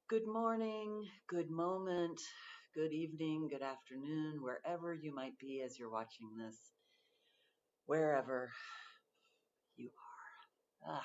Good morning, good moment, good evening, good afternoon, wherever you might be as you're watching this, wherever you are.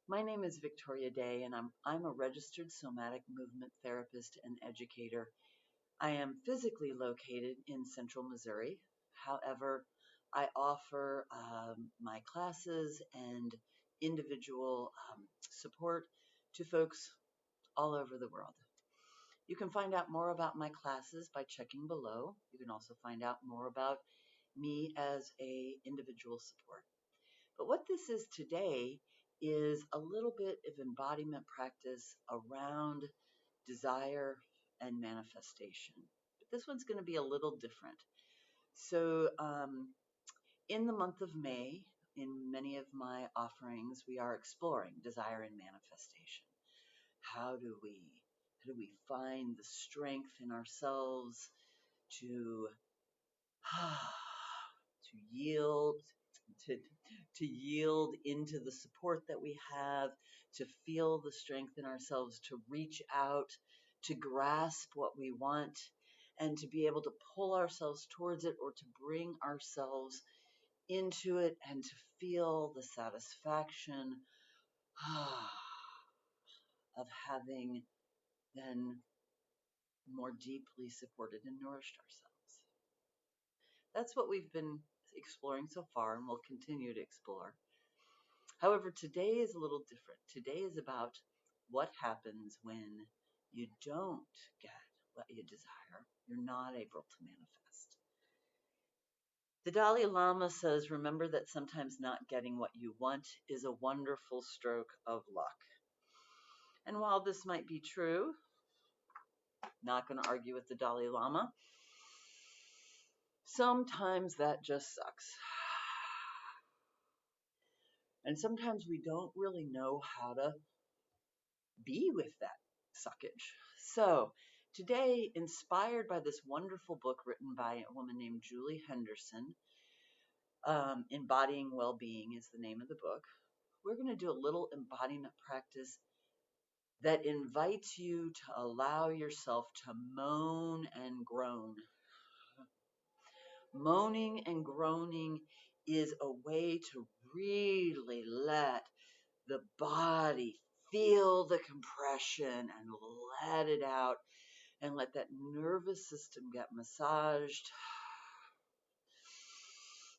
My name is Victoria Day, and I'm a registered somatic movement therapist and educator. I am physically located in central Missouri. However, I offer my classes and individual support to folks all over the world. You can find out more about my classes by checking below. You can also find out more about me as a individual support. But what this is today is a little bit of embodiment practice around desire and manifestation. But this one's going to be a little different. So in the month of May, in many of my offerings, we are exploring desire and manifestation. How do we find the strength in ourselves to to yield to to yield into the support that we have, to feel the strength in ourselves, to reach out, to grasp what we want, and to be able to pull ourselves towards it or to bring ourselves into it and to feel the satisfaction of having then more deeply supported and nourished ourselves. That's what we've been exploring so far and will continue to explore. However, today is a little different. Today is about what happens when you don't get what you desire. You're not able to manifest. The Dalai Lama says, remember that sometimes not getting what you want is a wonderful stroke of luck. And while this might be true, not going to argue with the Dalai Lama, sometimes that just sucks. And sometimes we don't really know how to be with that suckage. So today, inspired by this wonderful book written by a woman named Julie Henderson, Embodying Well-Being is the name of the book, we're going to do a little embodiment practice that invites you to allow yourself to moan and groan. Moaning and groaning is a way to really let the body feel the compression and let it out and let that nervous system get massaged.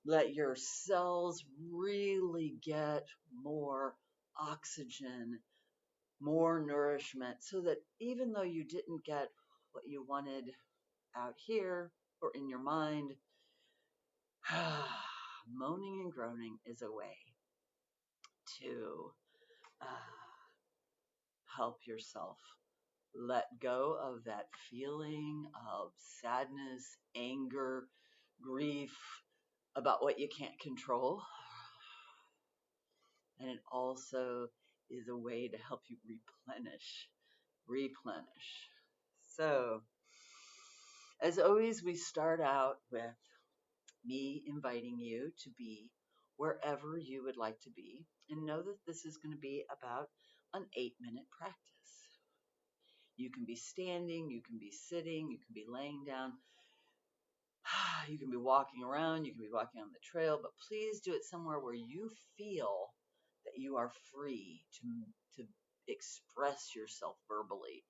Let your cells really get more oxygen, more nourishment, so that even though you didn't get what you wanted out here or in your mind, moaning and groaning is a way to help yourself let go of that feeling of sadness, anger, grief about what you can't control. And it also is a way to help you replenish. So, as always, we start out with me inviting you to be wherever you would like to be, and know that this is going to be about an 8-minute practice. You can be standing, you can be sitting, you can be laying down, you can be walking around, you can be walking on the trail, but please do it somewhere where you feel that you are free to express yourself verbally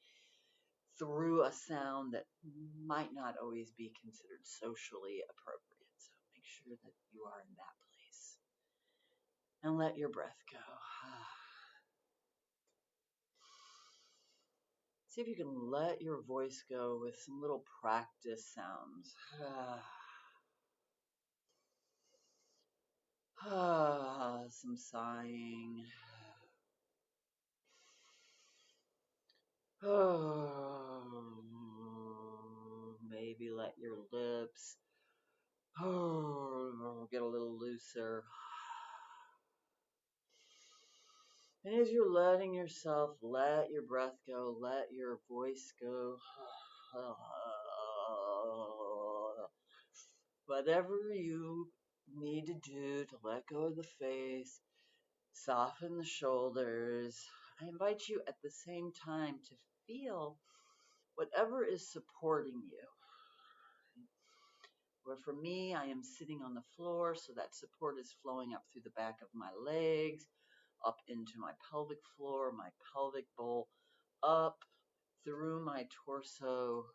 through a sound that might not always be considered socially appropriate. So make sure that you are in that place. And let your breath go. See if you can let your voice go with some little practice sounds. Some sighing. Maybe let your lips get a little looser. And as you're letting yourself let your breath go, let your voice go, whatever you need to do to let go of the face, soften the shoulders, I invite you at the same time to feel whatever is supporting you. Where for me, I am sitting on the floor, so that support is flowing up through the back of my legs, up into my pelvic floor, my pelvic bowl, up through my torso.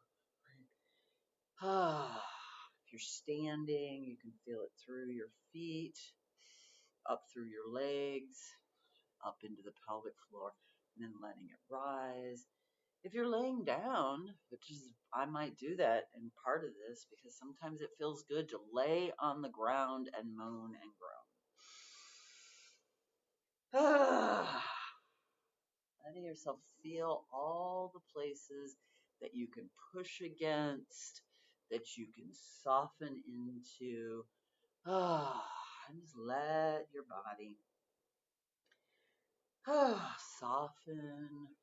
If you're standing, you can feel it through your feet, up through your legs, up into the pelvic floor, and then letting it rise. If you're laying down, which is, I might do that in part of this because sometimes it feels good to lay on the ground and moan and groan. Letting yourself feel all the places that you can push against, that you can soften into. And just let your body soften.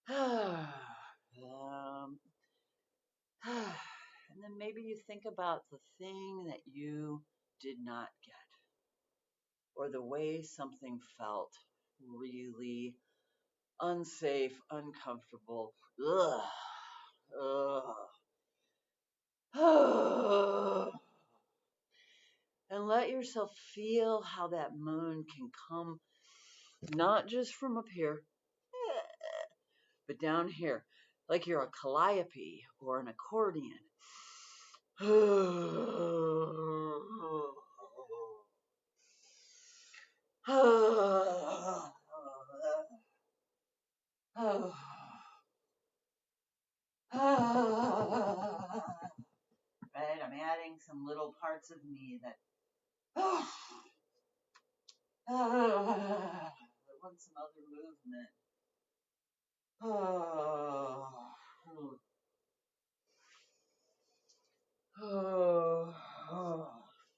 And then maybe you think about the thing that you did not get, or the way something felt really unsafe, uncomfortable. Ugh. And let yourself feel how that moan can come not just from up here, but down here, like you're a calliope or an accordion. Right, I'm adding some little parts of me that want some other movement.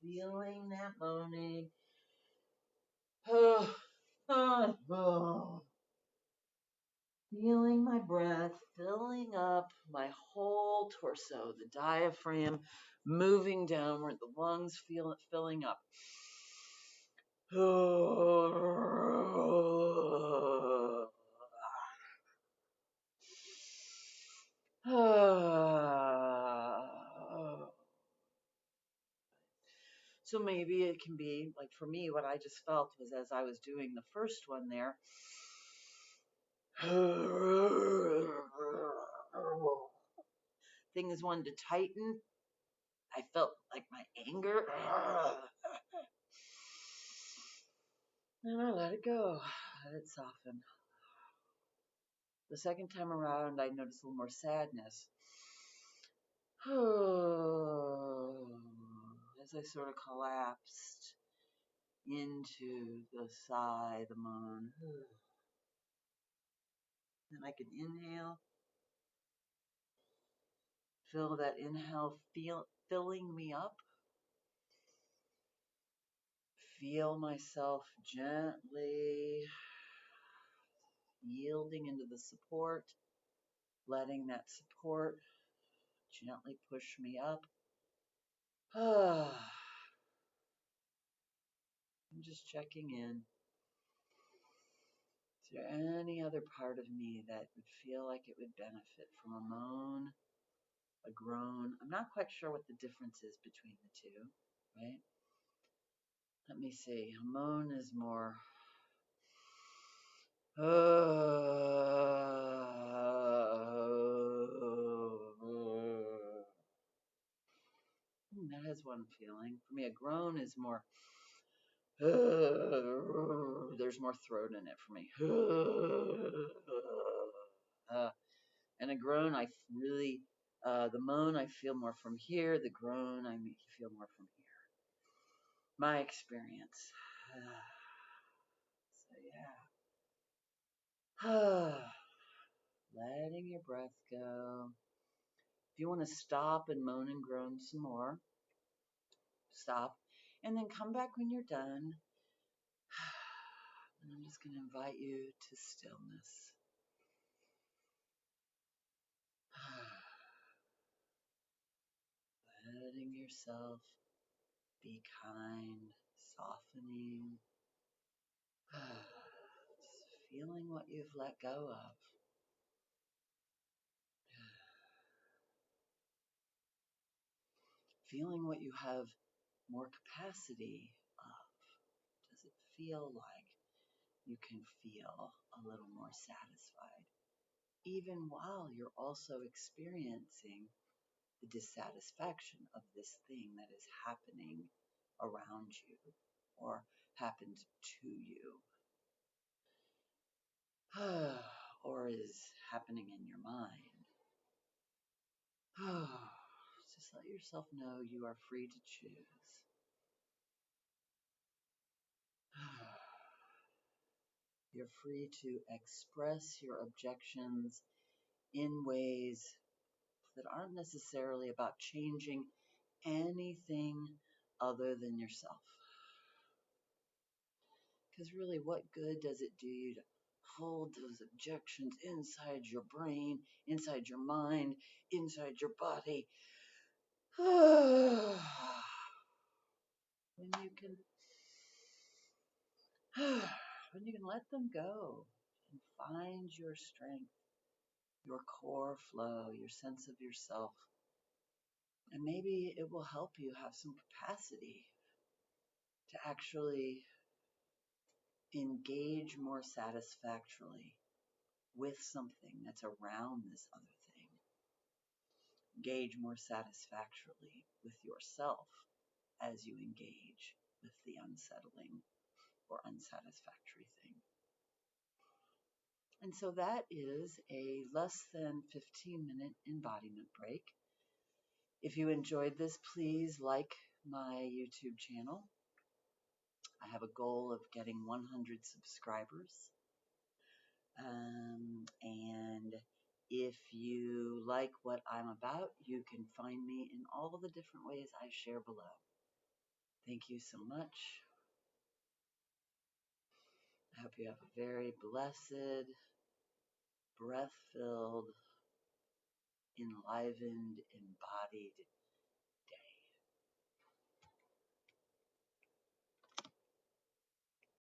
Feeling that moaning. Feeling my breath filling up my whole torso, the diaphragm moving downward, the lungs filling up. So maybe it can be, like for me, what I just felt was as I was doing the first one there. Things wanted to tighten. I felt like my anger. And I let it go. Let it soften. The second time around, I noticed a little more sadness. As I sort of collapsed into the sigh, the moan. And I could inhale. Feel that inhale filling me up. Feel myself gently yielding into the support, letting that support gently push me up. I'm just checking in. Is there any other part of me that would feel like it would benefit from a moan, a groan? I'm not quite sure what the difference is between the two, right? Let me see. A moan is more. That has one feeling. For me, a groan is more. There's more throat in it for me. And a groan, I really, the moan, I feel more from here. The groan, I feel more from here. My experience. So yeah. Letting your breath go. If you want to stop and moan and groan some more, stop. And then come back when you're done. And I'm just going to invite you to stillness. Letting yourself be kind, softening. feeling what you've let go of. Feeling what you have more capacity of. Does it feel like you can feel a little more satisfied, even while you're also experiencing the dissatisfaction of this thing that is happening around you or happened to you, or is happening in your mind? Just let yourself know you are free to choose. You're free to express your objections in ways that aren't necessarily about changing anything other than yourself. Because really, what good does it do you to hold those objections inside your brain, inside your mind, inside your body? when you can when you can let them go and find your strength, your core flow, your sense of yourself. And maybe it will help you have some capacity to actually engage more satisfactorily with something that's around this other thing. Engage more satisfactorily with yourself as you engage with the unsettling or unsatisfactory thing. And so that is a less than 15-minute embodiment break. If you enjoyed this, please like my YouTube channel. I have a goal of getting 100 subscribers. And if you like what I'm about, you can find me in all the different ways I share below. Thank you so much. I hope you have a very blessed, breath-filled, enlivened, embodied